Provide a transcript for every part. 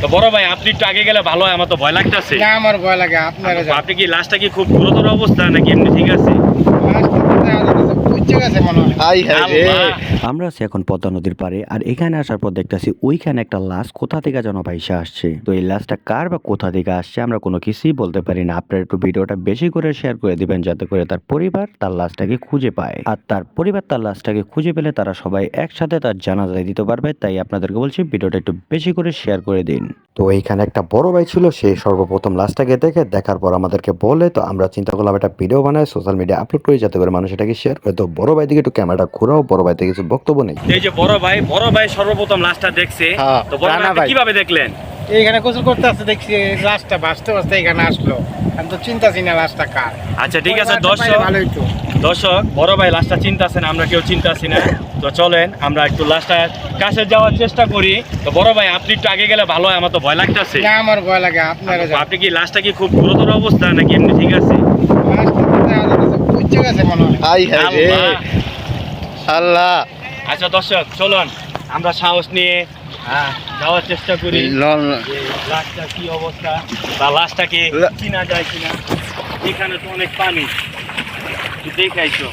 তো বড় ভাই আপনি একটু আগে গেলে ভালো হয়, আমার তো ভয় লাগতেছে। না আমার ভয় লাগে, আপনারা যান। আপনি কি লাশটা কি খুব গুরুতর অবস্থা নাকি এমনি ঠিক আছে? বুঝছে গেছে মনে হয়। আই হায় রে। আল্লাহ! আমরা আছি এখন পদ্মা নদীর পাড়ে, আর এখানে আসার পর দেখতেছি ওইখানে একটা লাশ কোথা থেকে যেন ভাইসা আসছে। তো এই লাশটা কার বা কোথা থেকে আসছে আমরা কোনো কিছুই বলতে পারি না। আপনারা একটু ভিডিওটা বেশি করে শেয়ার করে দিবেন, যাতে করে তার পরিবার তার লাশটাকে খুঁজে পায়, আর তার পরিবার তার লাশটাকে খুঁজে পেলে তারা সবাই একসাথে তার জানাজা দিতে পারবে। তাই আপনাদেরকে বলছি ভিডিওটা একটু বেশি করে শেয়ার করে দিন। তো এইখানে একটা বড় ভাই ছিল, সে সর্বপ্রথম লাশটাকে দেখার পর আমাদেরকে বলে, তো আমরা চিন্তা করলাম একটা ভিডিও বানায় সোশ্যাল মিডিয়া আপলোড করি, যাতে করে মানুষ এটাকে শেয়ার করে। তো বড় ভাই দিকে একটু ক্যামেরাটা ঘোরাও, বড় ভাই থেকে কিছু বক্তব্য নেই। এই যে বড় ভাই সর্বপ্রথম লাশটা দেখছে। হ্যাঁ, তো বড় ভাই রানা আপনি ভাই। কিভাবে দেখলেন? এইখানে গোসল করতে আসতে দেখছি লাশটা ভাসতে ভাসতে এখানে আসলো। আমি তো চিন্তাছি না লাশটা কার। আচ্ছা ঠিক আছে লাশটা পাইলে ভালো হইতো। দর্শক বড় ভাই লাশটা চিন্তাছেন, আমরা কেউ চিন্তাছি না। তো চলেন আমরা একটু লাশটা কাছে যাওয়ার চেষ্টা করি। তো বড় ভাই আপনি একটু আগে গেলে ভালো হয়, আমার তো ভয় লাগতেছে। না আমার ভয় লাগে, আপনারা যান। আপনি কি লাশটা কি খুব গুরুতর অবস্থা নাকি এমনি ঠিক আছে? বুঝছে গেছে মনে হয়। আই হায় রে। আল্লাহ! আল্লাহ। আচ্ছা দর্শক চলুন আমরা সাহস নিয়ে যাওয়ার চেষ্টা করি যে লাশটা কি অবস্থা বা লাশটাকে চিনা যায় কিনা। এখানে তো অনেক পানি, একটু দেখাইছো।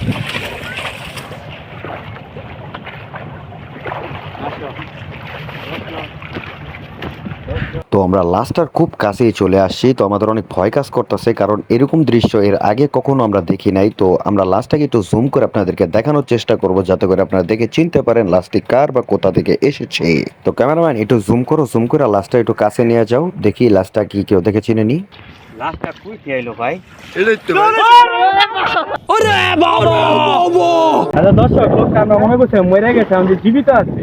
তো আমরা লাস্টার খুব কাছেই চলে আসছি। তো আমাদের অনেক ভয় কাজ করতেছে, কারণ এরকম দৃশ্য এর আগে কখনো আমরা দেখি নাই। তো আমরা লাস্টটাকে একটু জুম করে আপনাদেরকে দেখানোর চেষ্টা করব, যাতে করে আপনারা দেখে চিনতে পারেন লাস্টটি কার বা কোথা থেকে এসেছে। তো ক্যামেরাম্যান একটু জুম করো, জুম করে লাস্টটা একটু কাছে নিয়ে যাও, দেখি লাস্টটা কি কেউ দেখে চিনে নি। লাশটা কই খেয়াইলো ভাই? এটাই তো আচ্ছা দর্শক লোকটা আমরা মনে করছি মরে গেছে, আমি জীবিত আছে।